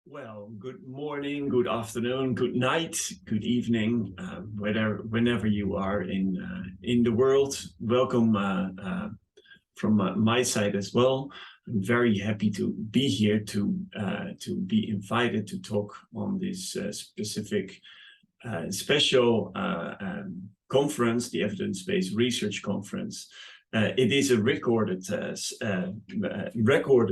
Well, good morning, good afternoon, good night, good evening, whenever you are in the world. Welcome from my side as well. I'm very happy to be here to be invited to talk on this specific special conference, the Evidence-Based Research Conference. It is a recorded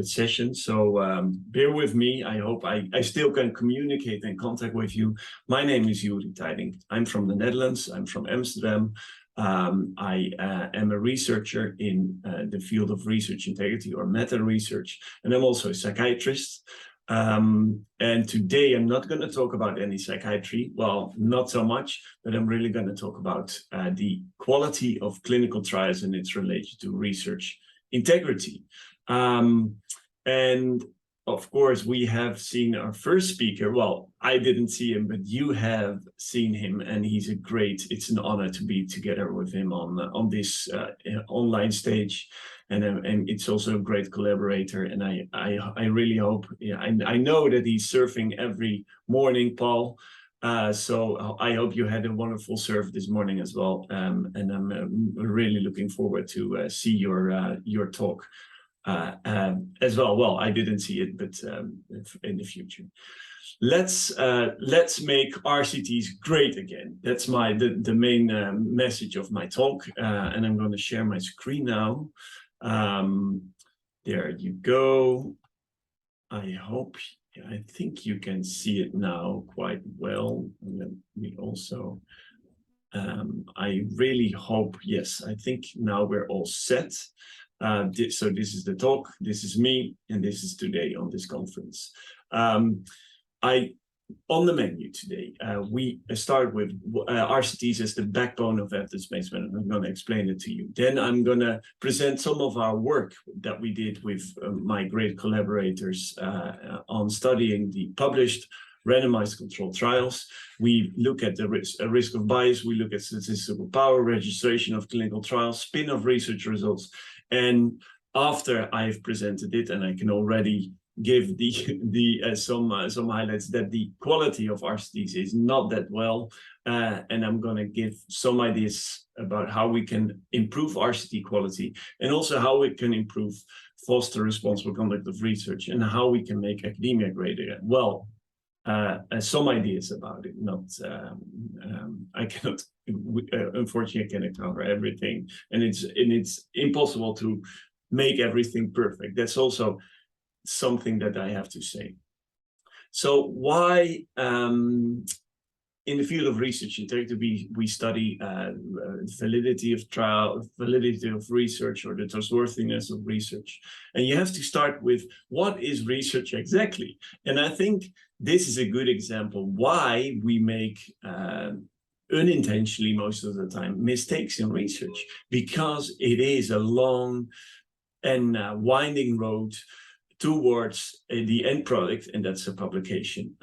session, so bear with me. I hope I still can communicate and contact with you. My name is Joeri Tijdink. I'm from the Netherlands. I'm from Amsterdam. I am a researcher in the field of research integrity or meta-research, and I'm also a psychiatrist. And today I'm not going to talk about any psychiatry, well, not so much, but I'm really going to talk about the quality of clinical trials and its relation to research integrity. And of course, we have seen our first speaker. Well, I didn't see him, but you have seen him, and he's it's an honor to be together with him on this online stage. And it's also a great collaborator, and I really hope, I know that he's surfing every morning, Paul. So I hope you had a wonderful surf this morning as well. And I'm really looking forward to see your talk as well. Well, I didn't see it, but in the future. Let's make RCTs great again. That's the main message of my talk, and I'm going to share my screen now. There you go. I think you can see it now quite well. Let me also, I really hope, yes, I think now we're all set. So this is the talk, this is me, and this is today on this conference. On the menu today, we start with RCTs as the backbone of evidence-based management. I'm going to explain it to you. Then I'm going to present some of our work that we did with my great collaborators on studying the published randomized controlled trials. We look at the risk of bias. We look at statistical power, registration of clinical trials, spin of research results. And after I've presented it, and I can already give some highlights that the quality of RCTs is not that well, and I'm going to give some ideas about how we can improve RCT quality, and also how we can foster responsible conduct of research, and how we can make academia greater. Well, some ideas about it. Not I cannot, unfortunately, I cannot cover everything, and it's impossible to make everything perfect. That's also something that I have to say. So why in the field of research integrity we study validity of trial, validity of research, or the trustworthiness of research. And you have to start with, what is research exactly? And I think this is a good example why we make unintentionally, most of the time, mistakes in research, because it is a long and winding road towards the end product, and that's a publication.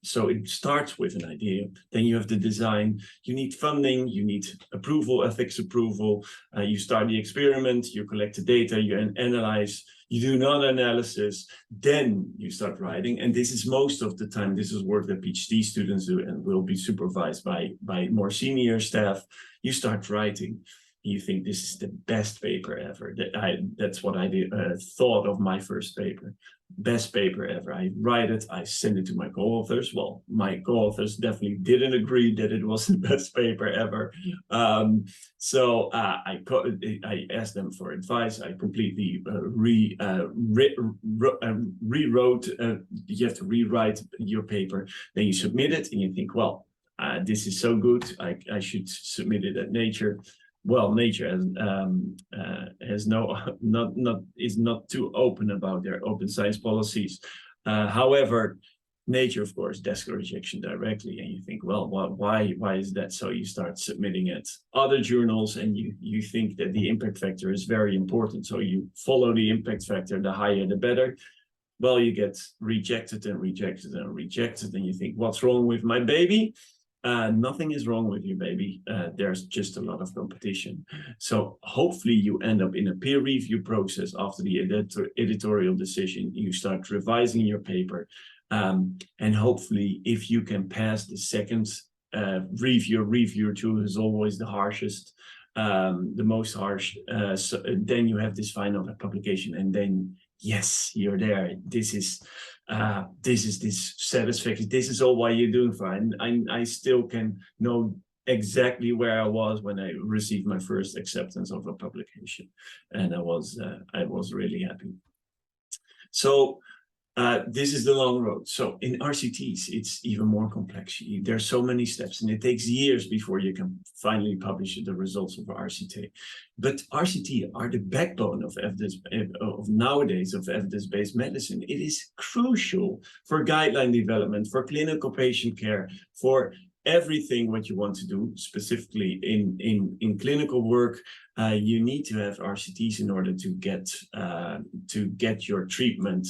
So it starts with an idea, then you have the design, you need funding, you need approval, ethics approval, you start the experiment, you collect the data, you analyze, you do another analysis, then you start writing. And this is most of the time, this is work that PhD students do and will be supervised by more senior staff. You start writing. You think this is the best paper ever. That's what I thought of my first paper. Best paper ever. I write it, I send it to my co-authors. Well, my co-authors definitely didn't agree that it was the best paper ever. So I asked them for advice. I completely rewrote. You have to rewrite your paper. Then you submit it and you think, well, this is so good. I should submit it at Nature. Well, Nature is not too open about their open science policies. However, Nature, of course, desk rejection directly, and you think, well, why is that? So you start submitting it other journals, and you think that the impact factor is very important. So you follow the impact factor, the higher the better. Well, you get rejected and rejected and rejected, and you think, what's wrong with my baby? nothing is wrong with you, baby. There's just a lot of competition. So hopefully you end up in a peer review process after the editorial decision. You start revising your paper. And hopefully if you can pass the second reviewer two is always the harshest, the most harsh. So then you have this final publication, and then yes, you're there. This is this satisfaction. This is all why you're doing fine. I still can know exactly where I was when I received my first acceptance of a publication, and I was really happy. So this is the long road. So in RCTs, it's even more complex. There's so many steps, and it takes years before you can finally publish the results of RCT. But RCT are the backbone of evidence nowadays of evidence-based medicine. It is crucial for guideline development, for clinical patient care, for everything what you want to do, specifically in clinical work. You need to have RCTs in order to get your treatment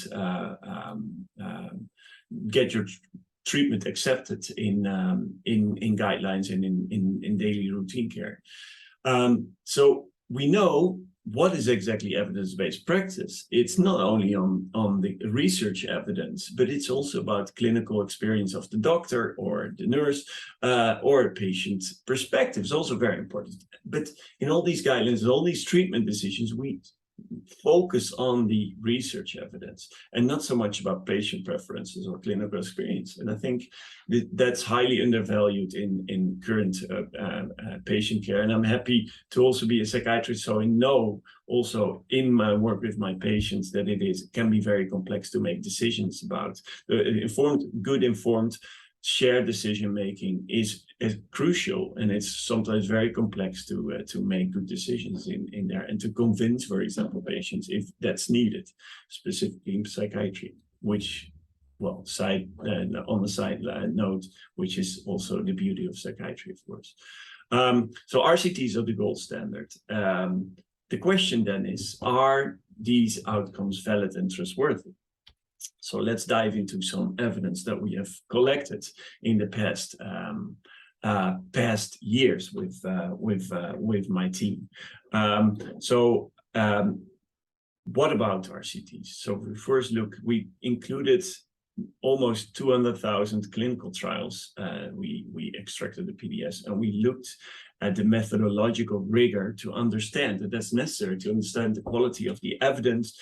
accepted in guidelines and in daily routine care. So we know what is exactly evidence-based practice. It's not only on the research evidence, but it's also about clinical experience of the doctor or the nurse or a patient perspective. It's also very important. But in all these guidelines and all these treatment decisions, we focus on the research evidence and not so much about patient preferences or clinical experience. And I think that's highly undervalued in current patient care. And I'm happy to also be a psychiatrist, so I know also in my work with my patients that it can be very complex to make decisions about. Good informed shared decision making is crucial, and it's sometimes very complex to make good decisions in there and to convince, for example, patients if that's needed, specifically in psychiatry, which, well, on the side note, which is also the beauty of psychiatry, of course. So RCTs are the gold standard. The question then is, are these outcomes valid and trustworthy? So let's dive into some evidence that we have collected in the past years with my team. What about RCTs? So we first look, we included almost 200,000 clinical trials. We extracted the PDS, and we looked at the methodological rigor to understand that that's necessary to understand the quality of the evidence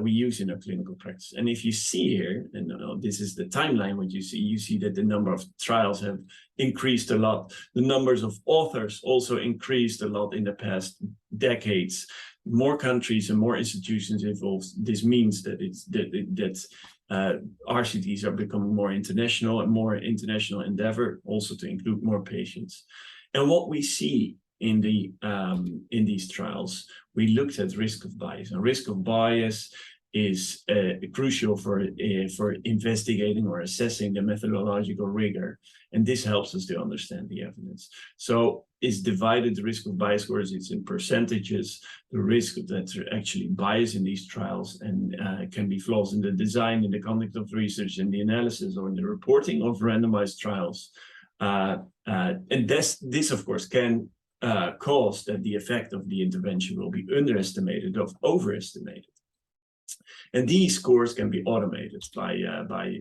we use in our clinical practice. And if you see here, and this is the timeline, what you see that the number of trials have increased a lot. The numbers of authors also increased a lot in the past decades. More countries and more institutions involved. This means that RCTs are becoming more international endeavor, also to include more patients. And what we see in these trials, we looked at risk of bias, and risk of bias is crucial for investigating or assessing the methodological rigor, and this helps us to understand the evidence. So it's divided, the risk of bias scores, it's in percentages, the risk that actually bias in these trials, and can be flaws in the design, in the conduct of research, in the analysis, or in the reporting of randomized trials. And this of course can cause that the effect of the intervention will be underestimated or overestimated. And these scores can be automated by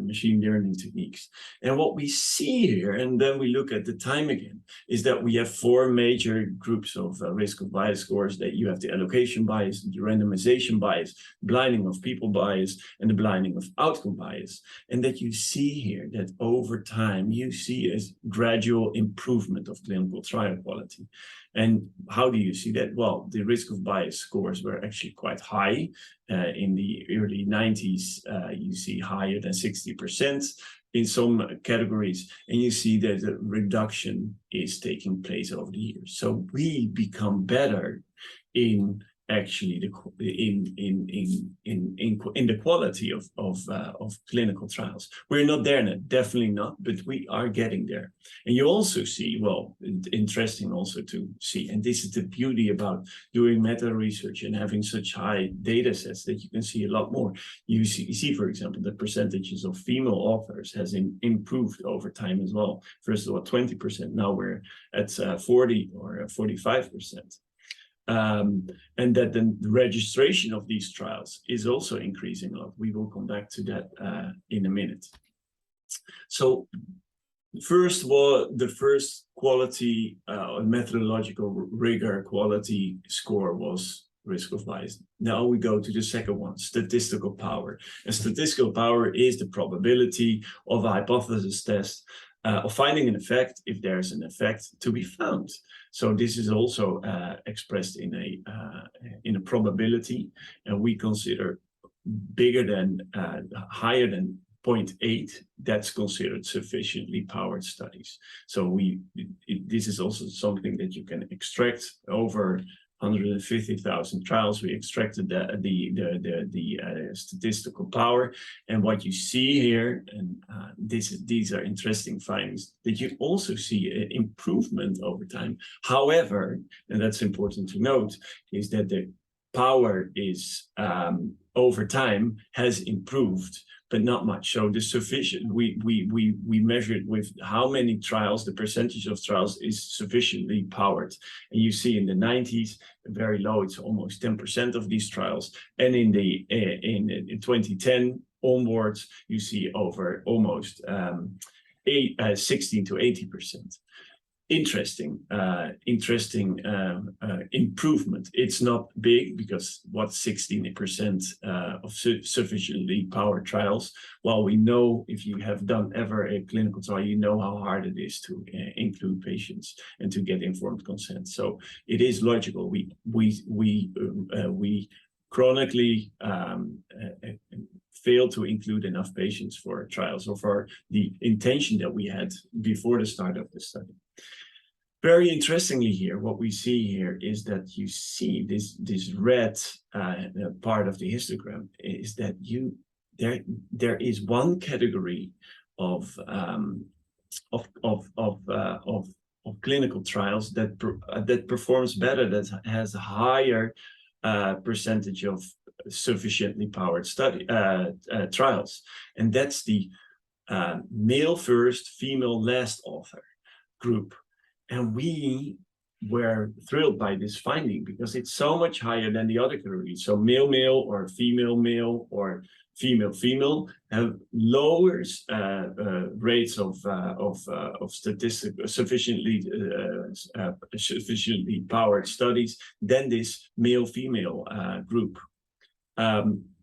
machine learning techniques. And what we see here, and then we look at the time again, is that we have four major groups of risk of bias scores. That you have the allocation bias, the randomization bias, blinding of people bias, and the blinding of outcome bias. And that you see here that over time, you see a gradual improvement of clinical trial quality. And how do you see that? Well, the risk of bias scores were actually quite high. In the early 90s, you see higher than 60% in some categories, and you see that the reduction is taking place over the years. So we become better in actually in the quality of clinical trials. We're not there yet, definitely not, but we are getting there. And you also see, well, interesting also to see, and this is the beauty about doing meta research and having such high data sets that you can see a lot more. You see, for example, the percentages of female authors has improved over time as well. First of all, 20%. Now we're at 40 or 45%. And that the registration of these trials is also increasing a lot. We will come back to that in a minute. So first of all, the first quality methodological rigor quality score was risk of bias. Now we go to the second one, statistical power. And statistical power is the probability of a hypothesis test of finding an effect if there's an effect to be found. So this is also expressed in a probability, and we consider bigger than higher than 0.8. That's considered sufficiently powered studies. So this is also something that you can extract over 150,000 trials. We extracted the statistical power, and what you see here, and these are interesting findings, that you also see an improvement over time. However, and that's important to note, is that the power is over time has improved, but not much. So the sufficient, we measured with how many trials, the percentage of trials is sufficiently powered. And you see in the 90s, very low, it's almost 10% of these trials. And in 2010 onwards, you see over almost 16 to 80%. Interesting improvement. It's not big, because what's 16% of sufficiently powered trials? Well, we know, if you have done ever a clinical trial, you know how hard it is to include patients and to get informed consent. So it is logical. We chronically fail to include enough patients for trials, or for the intention that we had before the start of the study. Very interestingly here, what we see here is that you see this red part of the histogram is that there is one category of clinical trials that performs better, that has a higher percentage of sufficiently powered trials, and that's the male first, female last author group. And we were thrilled by this finding, because it's so much higher than the other categories. So male or female or female have lower rates of statistical sufficiently powered studies than this male-female group.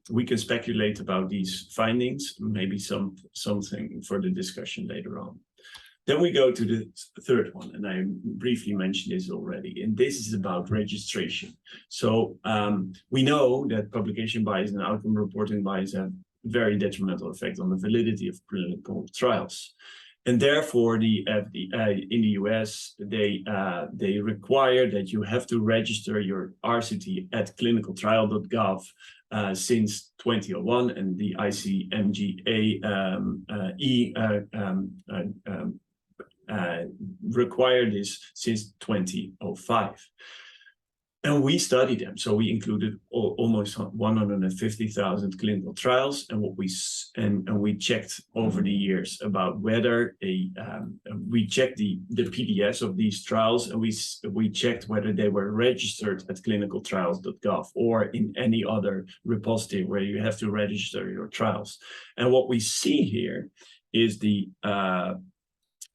We can speculate about these findings, maybe something for the discussion later on. Then we go to the third one, and I briefly mentioned this already, and this is about registration. So we know that publication bias and outcome reporting bias have very detrimental effect on the validity of clinical trials. And therefore, the FDA in the US, they require that you have to register your RCT at clinicaltrial.gov since 2001, and the ICMGA require this since 2005. And we studied them. So we included almost 150,000 clinical trials, and we checked over the years about whether we checked the PDFs of these trials, and we checked whether they were registered at clinicaltrials.gov or in any other repository where you have to register your trials. And what we see here is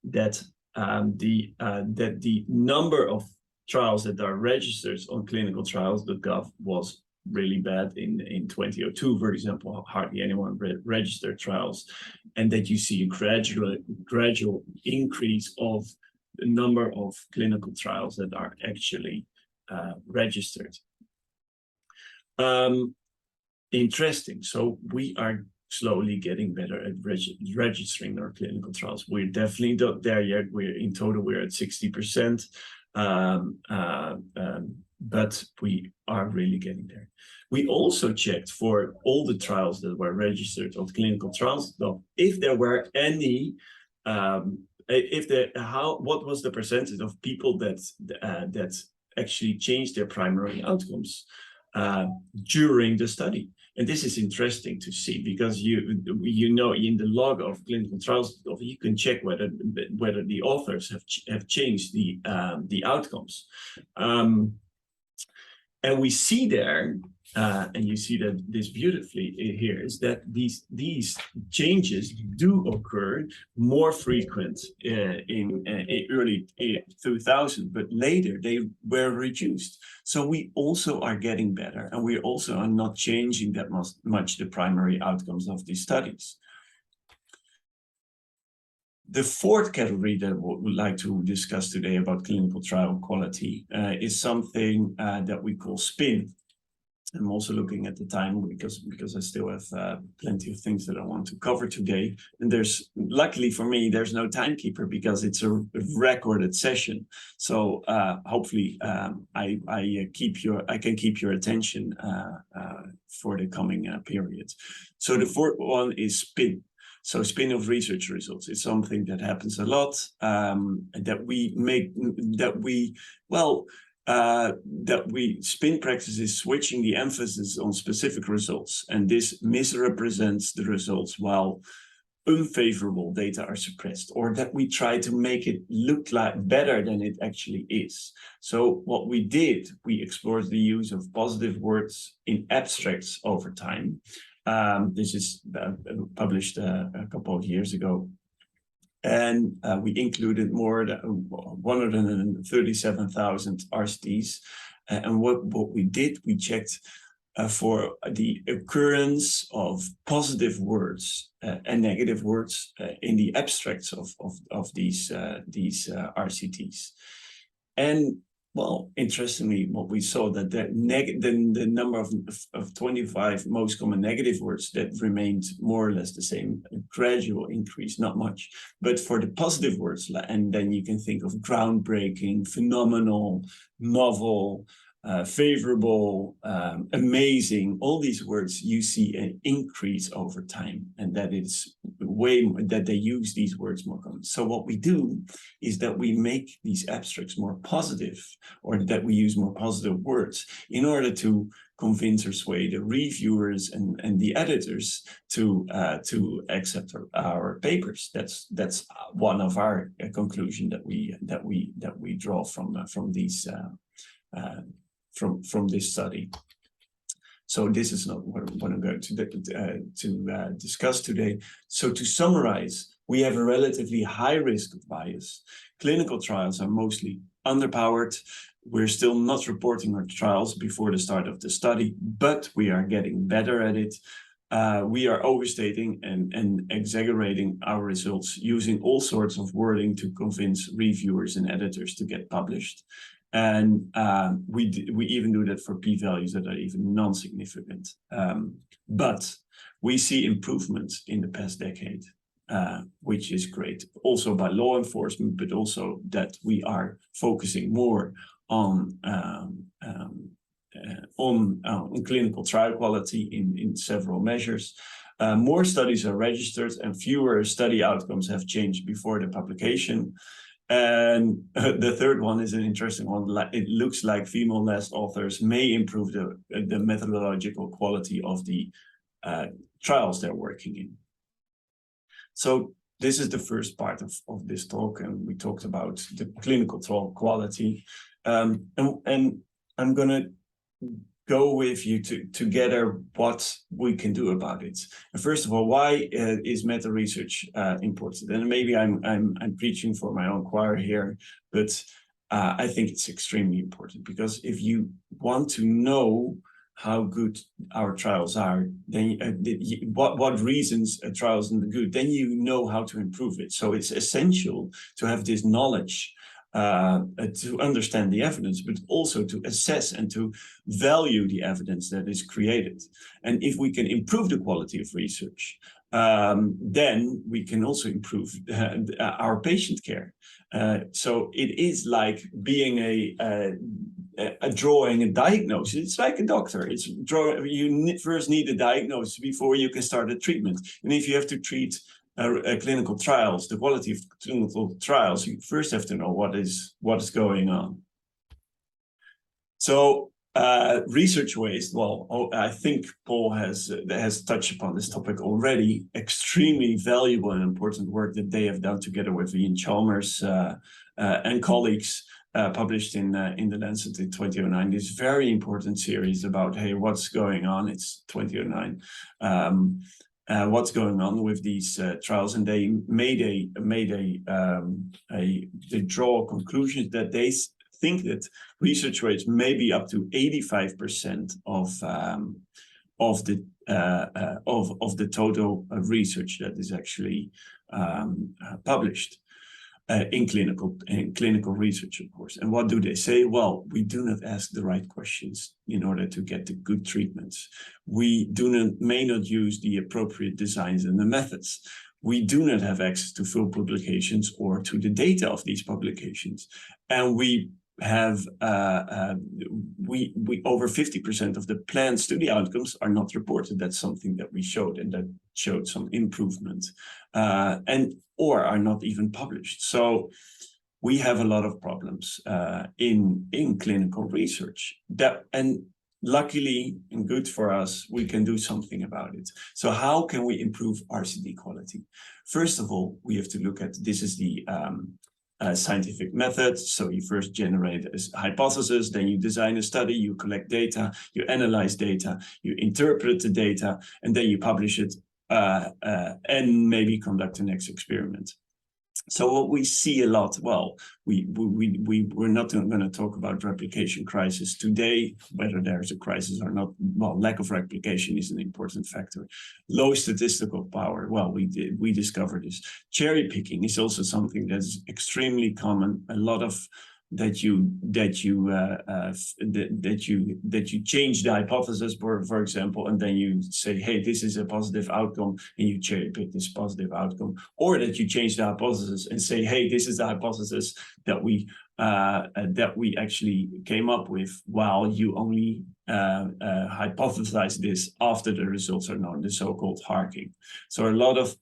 that the number of trials that are registered on clinicaltrials.gov was really bad in 2002, for example. Hardly anyone registered trials, and that you see a gradual increase of the number of clinical trials that are actually registered. Interesting. So we are slowly getting better at registering our clinical trials. We're definitely not there yet. In total we're at 60%, but we are really getting there. We also checked for all the trials that were registered on clinical trials, if there were any, what was the percentage of people that actually changed their primary outcomes during the study. And this is interesting to see, because you know, in the log of clinical trials, you can check whether the authors have changed the outcomes. And we see there, and you see that this beautifully here, is that these changes do occur more frequent in early 2000, but later they were reduced. So we also are getting better, and we also are not changing that much the primary outcomes of these studies. The fourth category that we would like to discuss today about clinical trial quality is something that we call SPIN. I'm also looking at the time because I still have plenty of things that I want to cover today. And luckily for me, there's no timekeeper because it's a recorded session. So hopefully I can keep your attention for the coming period. So the fourth one is SPIN. So spin of research results is something that happens a lot, spin practices switching the emphasis on specific results, and this misrepresents the results while unfavorable data are suppressed, or that we try to make it look like better than it actually is. So what we did, we explored the use of positive words in abstracts over time. This is published a couple of years ago. And we included more than 137,000 RCTs. And what we did, we checked for the occurrence of positive words and negative words in the abstracts of these RCTs. And well, interestingly, what we saw that the number of 25 most common negative words that remained more or less the same, a gradual increase, not much. But for the positive words, and then you can think of groundbreaking, phenomenal, novel, favorable, amazing, all these words, you see an increase over time, and that it's that they use these words more common. So what we do is that we make these abstracts more positive, or that we use more positive words in order to convince or sway the reviewers and the editors to accept our papers. That's one of our conclusion that we draw from these from this study. So this is not what I'm going to discuss today. So to summarize, we have a relatively high risk of bias. Clinical trials are mostly underpowered. We're still not reporting our trials before the start of the study, but we are getting better at it. We are overstating and exaggerating our results using all sorts of wording to convince reviewers and editors to get published. And we even do that for p-values that are even non-significant. But we see improvements in the past decade, which is great. Also by law enforcement, but also that we are focusing more on clinical trial quality in several measures. More studies are registered and fewer study outcomes have changed before the publication. And the third one is an interesting one. It looks like female-led authors may improve the methodological quality of the trials they're working in. So this is the first part of this talk, and we talked about the clinical trial quality. And I'm going to go with you together what we can do about it. And first of all, why is meta research important? And maybe I'm preaching for my own choir here, but I think it's extremely important, because if you want to know how good our trials are, then what reasons a trial isn't good, then you know how to improve it. So it's essential to have this knowledge to understand the evidence, but also to assess and to value the evidence that is created. And if we can improve the quality of research, then we can also improve our patient care. So it is like being drawing a diagnosis. It's like a doctor. It's first need a diagnosis before you can start a treatment. And if you have to treat clinical trials, the quality of clinical trials, you first have to know what is going on. So research waste, well, I think Paul has touched upon this topic already. Extremely valuable and important work that they have done together with Ian Chalmers and colleagues, published in the Lancet in 2009. This very important series about, hey, what's going on? It's 2009. What's going on with these trials, and they they draw conclusions that they think that research rates may be up to 85% of the total research that is actually published in clinical research, of course. And what do they say? Well, we do not ask the right questions in order to get the good treatments. We may not use the appropriate designs and the methods. We do not have access to full publications or to the data of these publications. And we have over 50% of the planned study outcomes are not reported. That's something that we showed, and that showed some improvement, or are not even published. So we have a lot of problems in clinical research. And luckily, and good for us, we can do something about it. So how can we improve RCT quality? First of all, we have to look at, this is the scientific method. So you first generate a hypothesis, then you design a study, you collect data, you analyze data, you interpret the data, and then you publish it and maybe conduct the next experiment. So what we see a lot, well, we're not going to talk about replication crisis today, whether there's a crisis or not. Well, lack of replication is an important factor. Low statistical power, well, we discovered this. Cherry picking is also something that's extremely common. A lot of that you change the hypothesis, for example, and then you say, hey, this is a positive outcome, and you cherry pick this positive outcome, or that you change the hypothesis and say, hey, this is the hypothesis that we actually came up with, while you only hypothesize this after the results are known, the so-called harking. So a lot of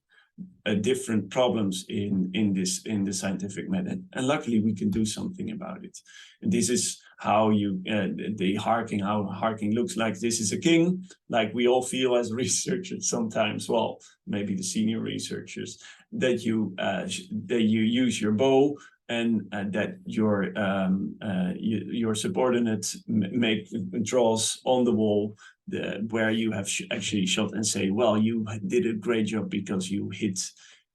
different problems in the scientific method, and luckily we can do something about it. And this is how how harking looks like. This is a king, like we all feel as researchers sometimes. Well, maybe the senior researchers, that you use your bow, and that your subordinate draws on the wall where you have actually shot, and say, well, you did a great job because you hit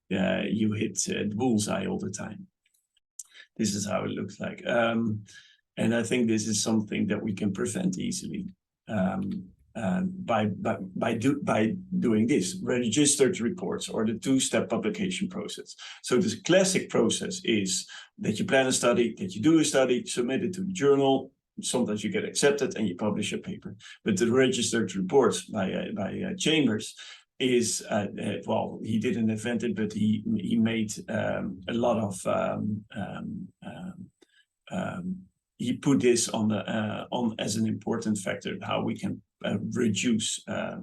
the bullseye all the time. This is how it looks like, and I think this is something that we can prevent easily by doing this registered reports, or the two-step publication process. So the classic process is that you plan a study, that you do a study, submit it to the journal. Sometimes you get accepted and you publish a paper. But the registered reports by Chambers is, well, he didn't invent it, but he made a lot of, he put this on as an important factor, how we can reduce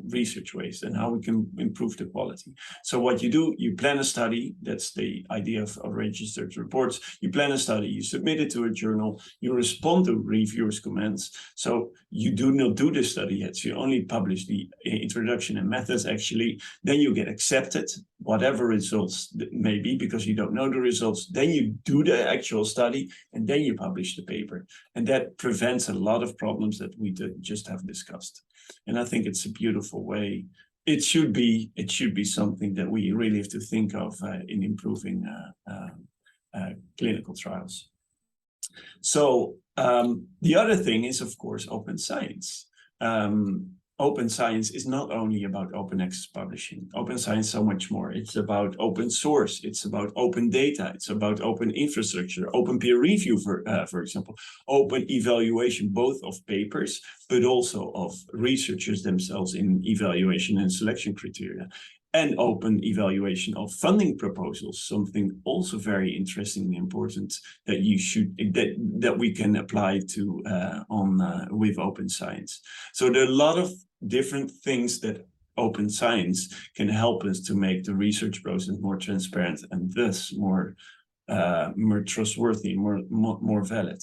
research waste and how we can improve the quality. So what you do, you plan a study. That's the idea of registered reports. You plan a study, you submit it to a journal, you respond to reviewers' comments. So you do not do the study yet. So you only publish the introduction and methods, actually. Then you get accepted, whatever results may be, because you don't know the results. Then you do the actual study, and then you publish the paper. And that prevents a lot of problems that we just have discussed. And I think it's a beautiful way. It should be something that we really have to think of in improving clinical trials. So the other thing is, of course, open science. Open science is not only about open access publishing. Open science so much more. It's about open source. It's about open data. It's about open infrastructure, open peer review, for example, open evaluation, both of papers, but also of researchers themselves in evaluation and selection criteria. and open evaluation of funding proposals, something also very interesting and important that we can apply to with open science. So there are a lot of different things that open science can help us to make the research process more transparent and thus more trustworthy, more valid.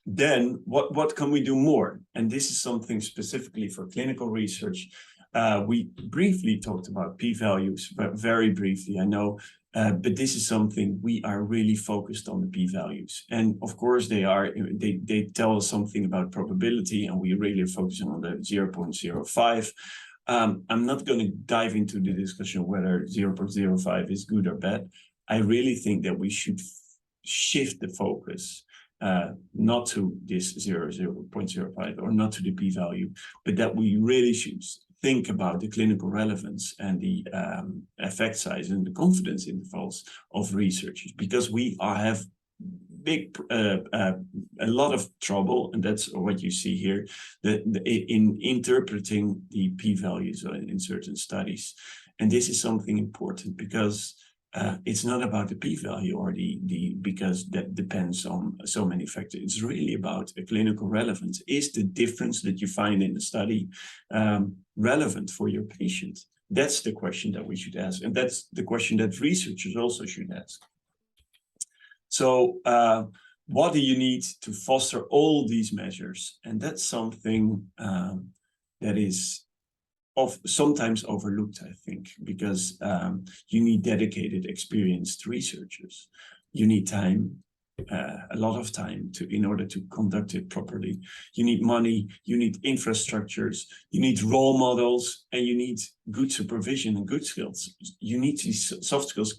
Then what can we do more? And this is something specifically for clinical research. We briefly talked about p-values, but very briefly, I know, but this is something we are really focused on, the p-values. And of course they tell us something about probability, and we really are focusing on the 0.05. I'm not going to dive into the discussion whether 0.05 is good or bad. I really think that we should shift the focus not to this 0.05 or not to the p-value, but that we really should think about the clinical relevance and the effect size and the confidence intervals of researchers, because we have a lot of trouble, and that's what you see here, in interpreting the p-values in certain studies. And this is something important because it's not about the p-value or because that depends on so many factors. It's really about a clinical relevance. Is the difference that you find in the study relevant for your patient? That's the question that we should ask, and that's the question that researchers also should ask. So what do you need to foster all these measures? And that's something that is sometimes overlooked, I think, because you need dedicated, experienced researchers. You need time, a lot of time in order to conduct it properly. You need money, you need infrastructures, you need role models, and you need good supervision and good skills. You need these soft skills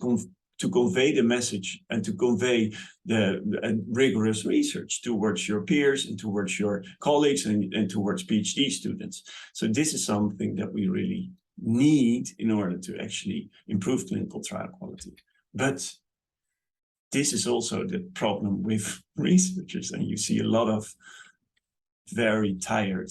to convey the message and to convey the rigorous research towards your peers and towards your colleagues and towards PhD students. So this is something that we really need in order to actually improve clinical trial quality. But this is also the problem with researchers, and you see a lot of very tired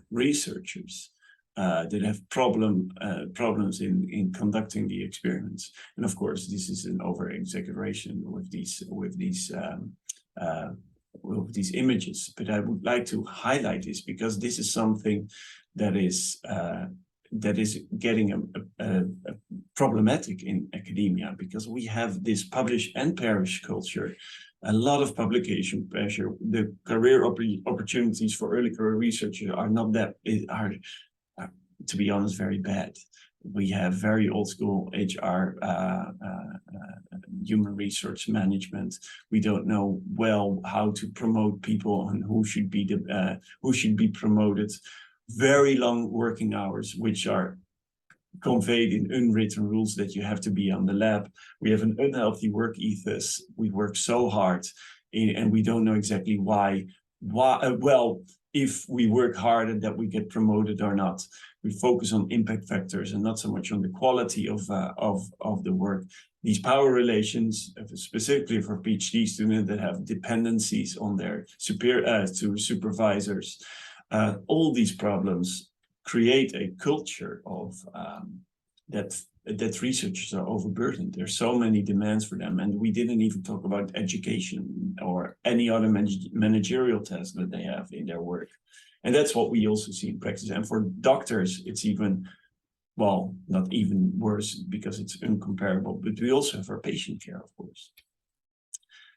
researchers that have problems in conducting the experiments. And of course, this is an over-exaggeration with these images. But I would like to highlight this because this is something that is getting a problematic in academia, because we have this publish and perish culture, a lot of publication pressure. The career opportunities for early career researchers are not that to be honest, very bad. We have very old school HR, human resource management. We don't know well how to promote people and who should be promoted. Very long working hours, which are conveyed in unwritten rules that you have to be on the lab. We have an unhealthy work ethos. We work so hard, and we don't know exactly why. Well, if we work hard and that we get promoted or not. We focus on impact factors and not so much on the quality of the work. These power relations, specifically for PhD students that have dependencies on their supervisors, all these problems create a culture of that researchers are overburdened. There's so many demands for them, and we didn't even talk about education or any other managerial tasks that they have in their work. And that's what we also see in practice. And for doctors, it's even, well, not even worse because it's incomparable, but we also have our patient care, of course.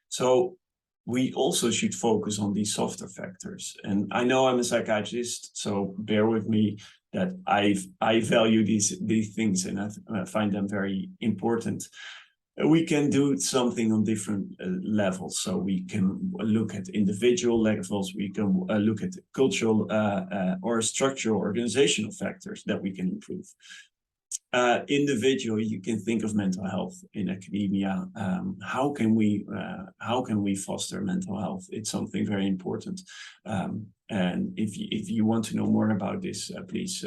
So we also should focus on these softer factors. And I know I'm a psychiatrist, so bear with me that I value these things and I find them very important. We can do something on different levels. So we can look at individual levels. We can look at cultural or structural organizational factors that we can improve. Individual, you can think of mental health in academia. How can we foster mental health? It's something very important. And if you want to know more about this, please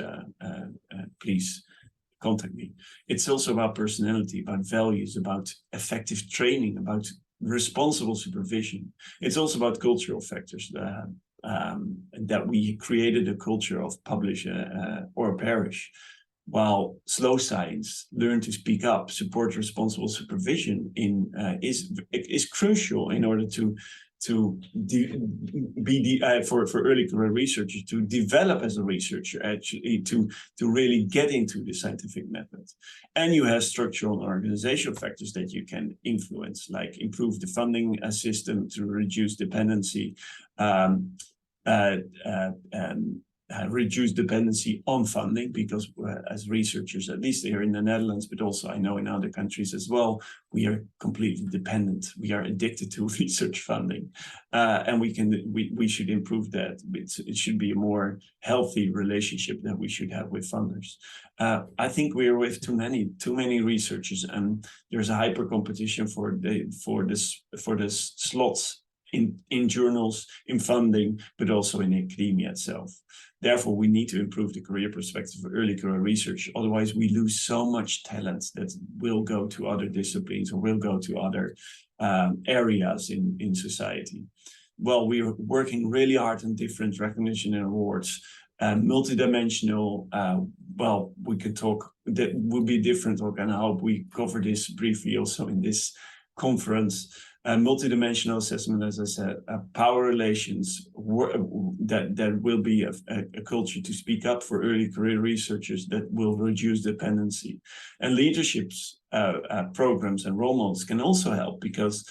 contact me. It's also about personality, about values, about effective training, about responsible supervision. It's also about cultural factors. that we created a culture of publish or perish, while slow science, learn to speak up, support responsible supervision is crucial in order for early career researchers to develop as a researcher, actually to really get into the scientific method. And you have structural and organizational factors that you can influence, like improve the funding system to reduce dependency, reduce dependency on funding, because as researchers, at least here in the Netherlands, but also I know in other countries as well, we are completely dependent. We are addicted to research funding, and we should improve that. It should be a more healthy relationship that we should have with funders. I think we are with too many researchers, and there's a hyper competition for this slots in journals, in funding, but also in academia itself. Therefore, we need to improve the career perspective for early career research. Otherwise, we lose so much talent that will go to other disciplines or will go to other areas in society. Well, we are working really hard on different recognition and awards. Multidimensional, well, we could talk, that would be different, and I hope we cover this briefly also in this conference. Multidimensional assessment, as I said, power relations, that will be a culture to speak up for early career researchers that will reduce dependency. And leaderships programs and role models can also help, because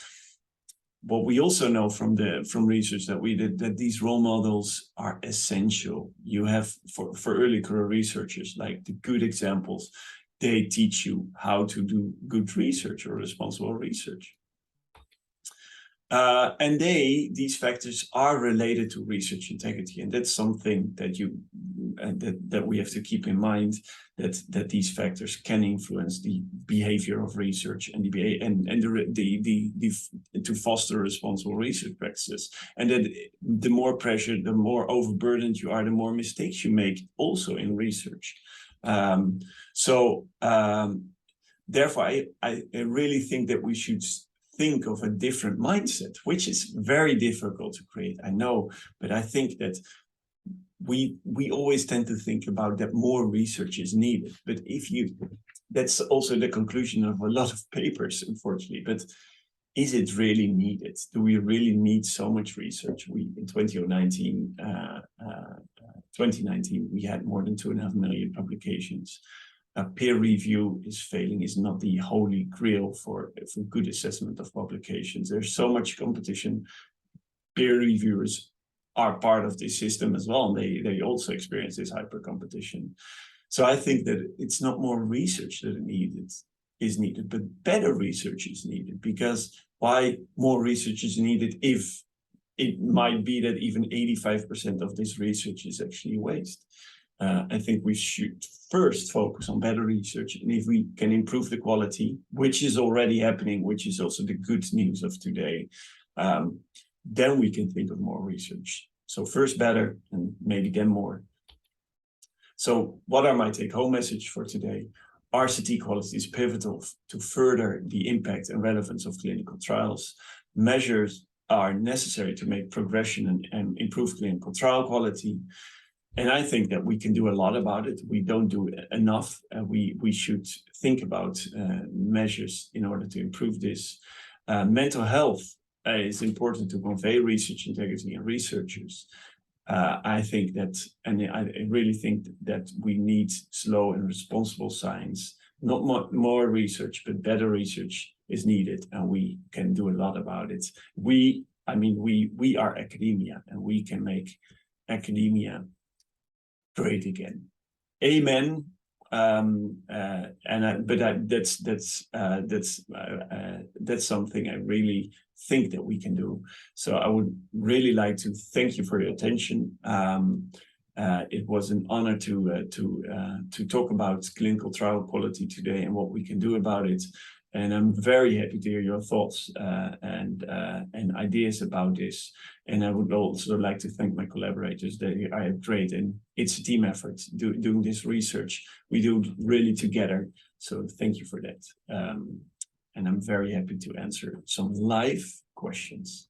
what we also know from research that we did, that these role models are essential. You have for early career researchers, like the good examples, they teach you how to do good research or responsible research. And these factors are related to research integrity, and that's something that that we have to keep in mind, that these factors can influence the behavior of research and to foster responsible research practices, and that the more pressure, the more overburdened you are, the more mistakes you make also in research. Therefore, I really think that we should think of a different mindset, which is very difficult to create, I know, but I think that we always tend to think about that more research is needed. But that's also the conclusion of a lot of papers, unfortunately. But is it really needed? Do we really need so much research? In 2019, we had more than 2.5 million publications. Peer review is not the holy grail for good assessment of publications. There's so much competition. Peer reviewers are part of this system as well. They also experience this hyper competition. So I think that it's not more research that is needed, but better research is needed. Because why more research is needed if it might be that even 85% of this research is actually waste? I think we should first focus on better research, and if we can improve the quality, which is already happening, which is also the good news of today, then we can think of more research. So first better, and maybe then more. So what are my take-home message for today? RCT quality is pivotal to further the impact and relevance of clinical trials. Measures are necessary to make progression and improve clinical trial quality. And I think that we can do a lot about it. We don't do enough. We should think about measures in order to improve this. Mental health is important to convey research integrity and researchers. I think that, and I really think that we need slow and responsible science. Not more research, but better research is needed, and we can do a lot about it. We are academia, and we can make academia great again. Amen. That's something I really think that we can do. So I would really like to thank you for your attention. It was an honor to talk about clinical trial quality today and what we can do about it. And I'm very happy to hear your thoughts and ideas about this. And I would also like to thank my collaborators. They are great, and it's a team effort doing this research. We do it really together. So thank you for that. And I'm very happy to answer some live questions.